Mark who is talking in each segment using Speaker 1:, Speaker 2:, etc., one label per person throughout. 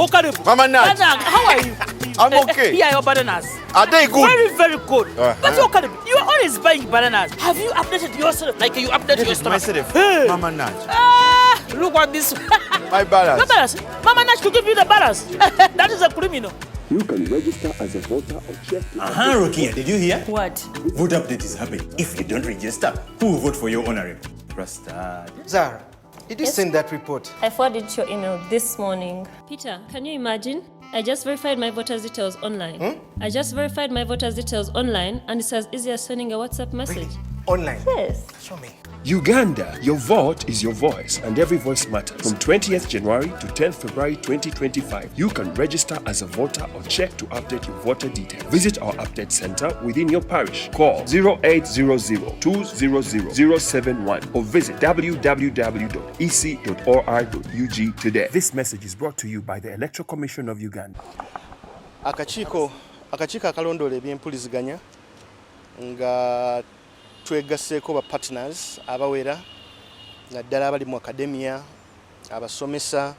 Speaker 1: Karibu.
Speaker 2: Mama Nat.
Speaker 1: How are you?
Speaker 2: I'm okay.
Speaker 1: Here are your bananas.
Speaker 2: Are they good?
Speaker 1: Very, very good. But Karibu, you are always buying bananas. Have you updated yourself? Like you updated your stomach?
Speaker 2: Hey. Mama Nat.
Speaker 1: Look at this.
Speaker 2: My balance.
Speaker 1: The balance. Mama Nat to give you the balance. That is a criminal.
Speaker 3: You can register as a voter or check.
Speaker 4: Rokia, did you hear?
Speaker 5: What?
Speaker 4: Vote update is happening. If you don't register, who will vote for your honorable? Rastad.
Speaker 6: Zara, did you send that report?
Speaker 5: I forwarded your email this morning.
Speaker 7: Peter, can you imagine? I just verified my voter's details online. I just verified my voter's details online, and it's as easy as sending a WhatsApp message.
Speaker 6: Really? Online?
Speaker 5: Yes.
Speaker 6: Show me.
Speaker 3: Uganda, your vote is your voice, and every voice matters. From 20th January to 10th February 2025, you can register as a voter or check to update your voter details. Visit our update center within your parish. Call 0800-200-071 or visit www.ec.or.ug today. This message is brought to you by the Electoral Commission of Uganda.
Speaker 6: Akakiiko akalondoola ebyempuliziganya nga twegasseeko ba partners abawera naddala abali mu academia, abasomesa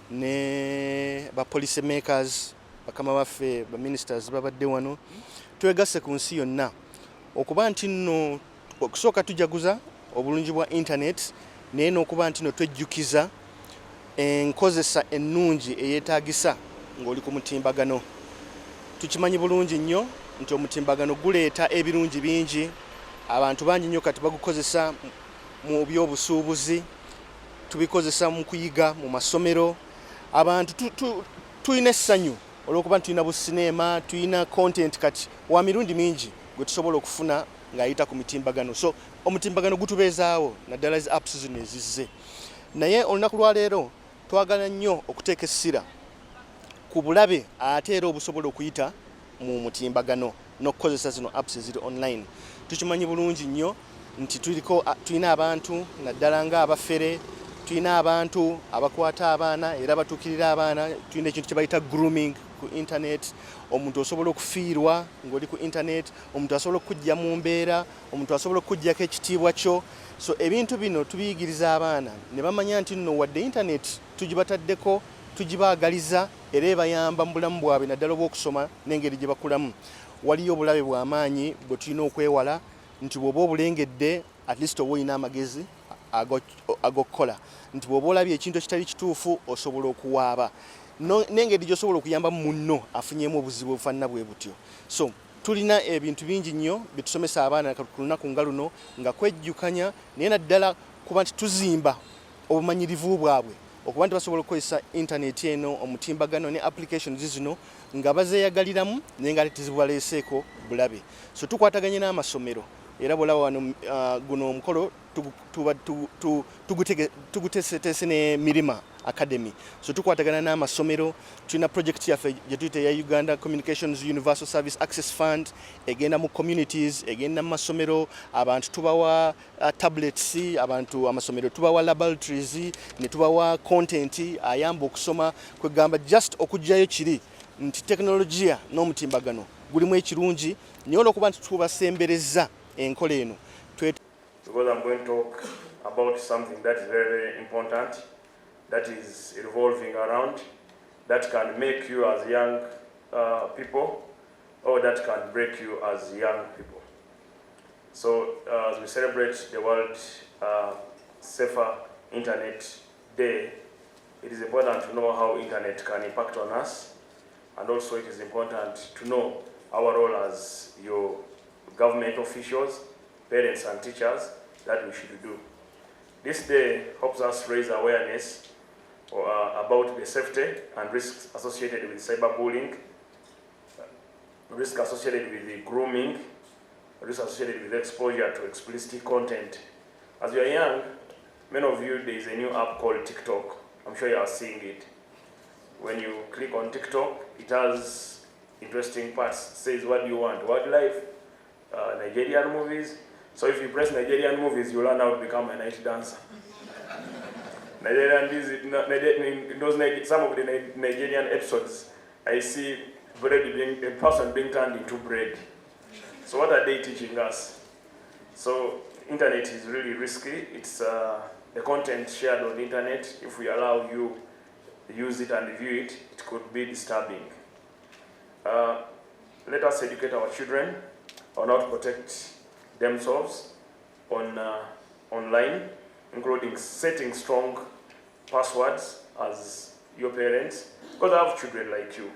Speaker 6: ne ba policy makers, bakama baffe ba ministers babadde wano. Twegasse ku nsi yonna okuba nti nno okusooka tujaguza obulungi bwa internet naye n'okuba nti nno twejjukiza enkozesa ennungi eyeetaagisa ng'oli ku mutimbagano. Tukimanyi bulungi nnyo nti omutimbagano guleeta ebirungi bingi. Abantu bangi nnyo kati bagukozesa mu byobusuubuzi, tubikozesa mu kuyiga mu masomero. Abantu tulina essanyu olw'okuba tulina businema, tulina content kati wa mirundi mingi gwe tusobola okufuna ng'ayita ku mitimbagano. So omutimbagano gutubeezaawo naddala zi apps zino ezizze. Naye olunaku lwa leero twagala nnyo okuteeka essira ku bulabe ate era obusobola okuyita mu mutimbagano n'okukozesa zino apps eziri online. Tukimanyi bulungi nnyo nti tulina abantu naddala ng'abafere, tulina abantu abakwata abaana era batuukirira abaana, tulina ekintu kye bayita grooming ku internet. Omuntu osobola okufiirwa ng'oli ku internet, omuntu asobola okujja mu mbeera, omuntu asobola okujjako ekitiibwa kyo. So ebintu bino tubiyigiriza abaana ne bamanya nti nno wadde internet tugibataddeko, tugibaagaliza era ebayamba mu bulamu bwabwe naddala obw'okusoma n'engeri gye bakulamu. Waliyo obulabe bw'amaanyi bwe tulina okwewala nti bw'oba obulengedde at least oba olina amagezi ag'okukola nti bw'oba olabye ekintu ekitali kituufu osobola okuwaaba n'engeri gy'osobola okuyambamu munno afunyeemu obuzibu obufaanana bwe butyo. So tulina ebintu bingi nnyo bye tusomesa abaana ku lunaku nga luno nga kwejjukanya naye naddala kuba nti tuzimba obumanyirivu bwabwe okuba nti basobola okukozesa internet eno omutimbagano ne applications zino nga bazeeyagaliramu naye nga tezibaleeseeko bulabe. So tukwataganye n'amasomero era bw'olaba wano guno omukolo tuguteeseteese ne Mirima Academy. So tukwatagana n'amasomero, tulina project yaffe gye tuyita eya Uganda Communications Universal Service Access Fund egenda mu communities, egenda mu masomero, abantu tubawa tablets, abantu amasomero tubawa laboratories, ne tubawa content ayamba okusoma kwegamba just okujjayo kiri nti teknologiya n'omutimbagano gulimu ekirungi naye olw'okuba nti tubasembereza enkola eno.
Speaker 8: Because I'm going to talk about something that is very, very important, that is revolving around, that can make you as young people, or that can break you as young people. So as we celebrate the World Safer Internet Day, it is important to know how internet can impact on us, and also it is important to know our role as your government officials, parents and teachers that we should do. This day helps us raise awareness about the safety and risks associated with cyberbullying, risks associated with the grooming, risks associated with exposure to explicit content. As you are young, many of you, there is a new app called TikTok. I'm sure you are seeing it. When you click on TikTok, it has interesting parts. It says, what do you want? Wildlife, Nigerian movies. So if you press Nigerian movies, you learn how to become a night dancer. Some of the Nigerian episodes, I see a person being turned into bread. So what are they teaching us? So internet is really risky. It's the content shared on the internet. If we allow you use it and view it, it could be disturbing. Let us educate our children on how to protect themselves on online, including setting strong passwords as your parents, because I have children like you,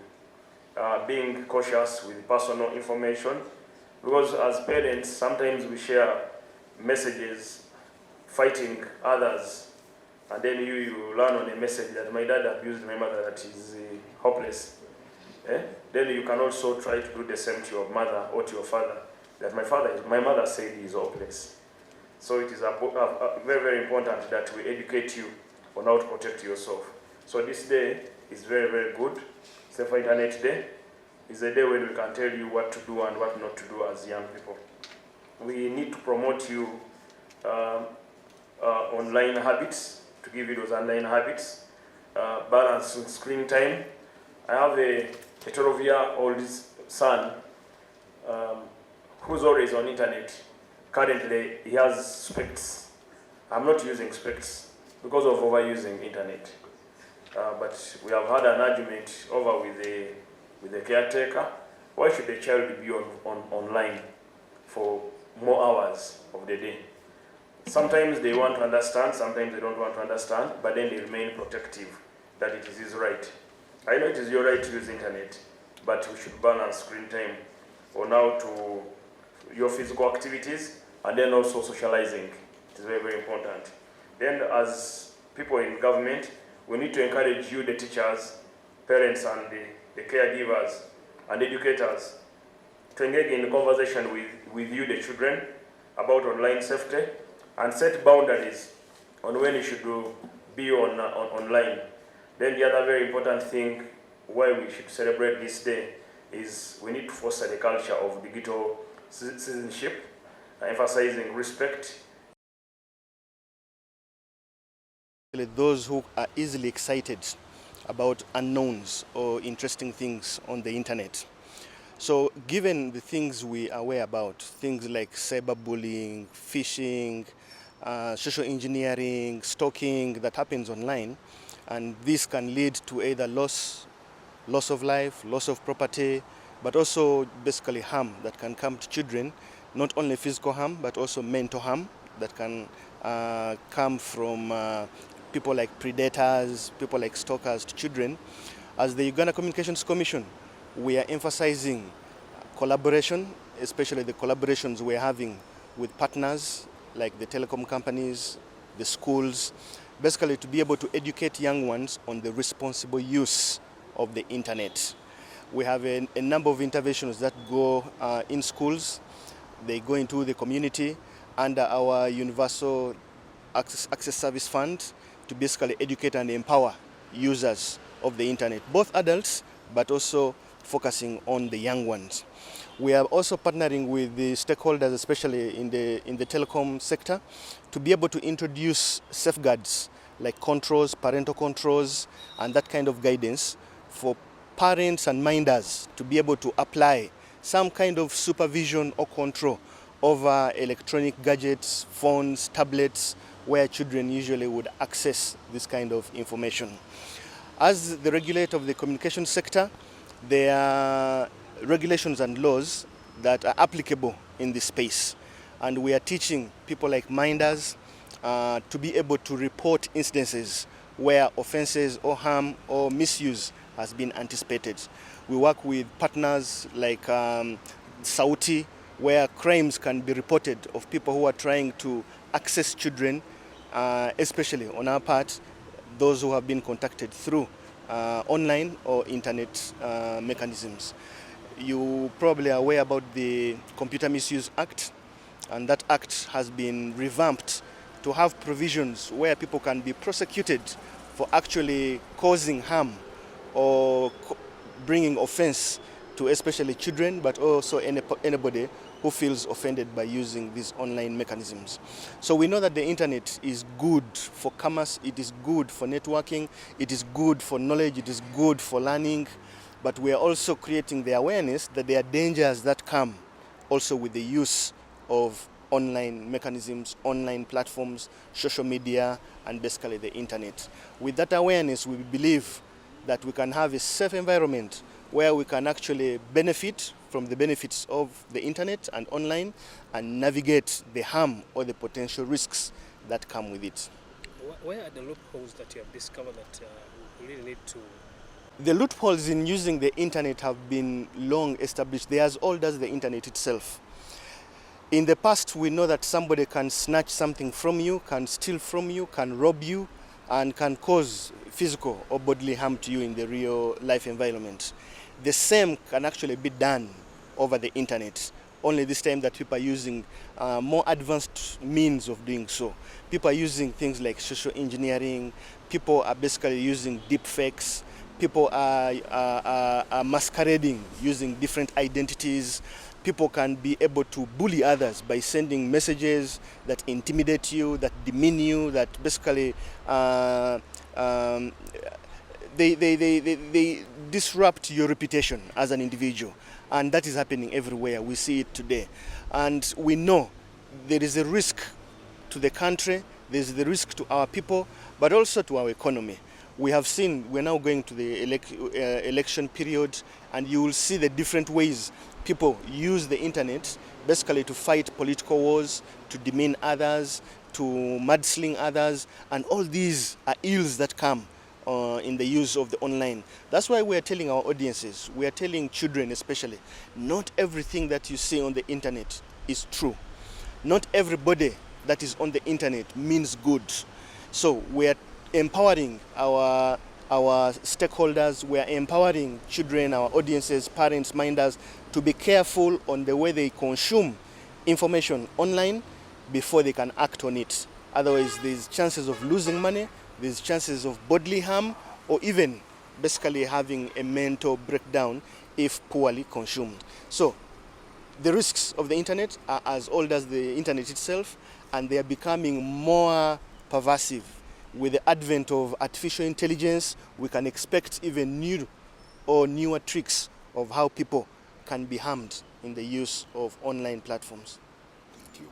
Speaker 8: being cautious with personal information, because as parents, sometimes we share messages fighting others, and then you learn on a message that my dad abused my mother, that is hopeless. Then you can also try to do the same to your mother or to your father, that my mother said he is hopeless. So it is very, very important that we educate you on how to protect yourself. So this day is very, very good. Safe Internet Day is a day when we can tell you what to do and what not to do as young people. We need to promote you online habits, to give you those online habits, balance screen time. I have a 12-year-old son who's always on internet. Currently, he has specs. I'm not using specs because of overusing internet. But we have had an argument over with the caretaker. Why should the child be online for more hours of the day? Sometimes they want to understand, sometimes they don't want to understand, but then they remain protective that it is his right. I know it is your right to use internet, but we should balance screen time or now to your physical activities and then also socializing. It is very, very important. Then as people in government, we need to encourage you, the teachers, parents and the caregivers and educators to engage in conversation with you, the children, about online safety and set boundaries on when you should be online. Then the other very important thing why we should celebrate this day is we need to foster the culture of digital citizenship, emphasizing respect.
Speaker 6: Those who are easily excited about unknowns or interesting things on the internet. So given the things we are aware about, things like cyberbullying, phishing, social engineering, stalking that happens online, and this can lead to either loss of life, loss of property, but also basically harm that can come to children, not only physical harm, but also mental harm that can come from people like predators, people like stalkers to children. As the Uganda Communications Commission, we are emphasizing collaboration, especially the collaborations we're having with partners like the telecom companies, the schools, basically to be able to educate young ones on the responsible use of the internet. We have a number of interventions that go in schools. They go into the community under our Universal Access Service Fund to basically educate and empower users of the internet, both adults but also focusing on the young ones. We are also partnering with the stakeholders, especially in the telecom sector, to be able to introduce safeguards like controls, parental controls, and that kind of guidance for parents and minders to be able to apply some kind of supervision or control over electronic gadgets, phones, tablets, where children usually would access this kind of information. As the regulator of the communication sector, there are regulations and laws that are applicable in this space. And we are teaching people like minders to be able to report instances where offenses or harm or misuse has been anticipated. We work with partners like Sauti, where crimes can be reported of people who are trying to access children, especially on our part, those who have been contacted through online or internet mechanisms. You probably are aware about the Computer Misuse Act, and that act has been revamped to have provisions where people can be prosecuted for actually causing harm or bringing offense to especially children, but also anybody who feels offended by using these online mechanisms. So we know that the internet is good for commerce, it is good for networking, it is good for knowledge, it is good for learning, but we are also creating the awareness that there are dangers that come also with the use of online mechanisms, online platforms, social media, and basically the internet. With that awareness, we believe that we can have a safe environment where we can actually benefit from the benefits of the internet and online and navigate the harm or the potential risks that come with it.
Speaker 9: Where are the loopholes that you have discovered that we really need to?
Speaker 6: The loopholes in using the internet have been long established. They are as old as the internet itself. In the past, we know that somebody can snatch something from you, can steal from you, can rob you, and can cause physical or bodily harm to you in the real life environment. The same can actually be done over the internet, only this time that people are using more advanced means of doing so. People are using things like social engineering, people are basically using deep fakes, people are masquerading using different identities. People can be able to bully others by sending messages that intimidate you, that demean you, that basically they disrupt your reputation as an individual. And that is happening everywhere. We see it today. And we know there is a risk to the country, there is the risk to our people, but also to our economy. We have seen, we're now going to the election period, and you will see the different ways people use the internet basically to fight political wars, to demean others, to mudsling others, and all these are ills that come in the use of the online. That's why we are telling our audiences, we are telling children especially, not everything that you see on the internet is true. Not everybody that is on the internet means good. So we are empowering our stakeholders, we are empowering children, our audiences, parents, minders, to be careful on the way they consume information online before they can act on it. Otherwise, there's chances of losing money, there's chances of bodily harm, or even basically having a mental breakdown if poorly consumed. So the risks of the internet are as old as the internet itself, and they are becoming more pervasive. With the advent of artificial intelligence, we can expect even new or newer tricks of how people can be harmed in the use of online platforms.
Speaker 9: Thank you.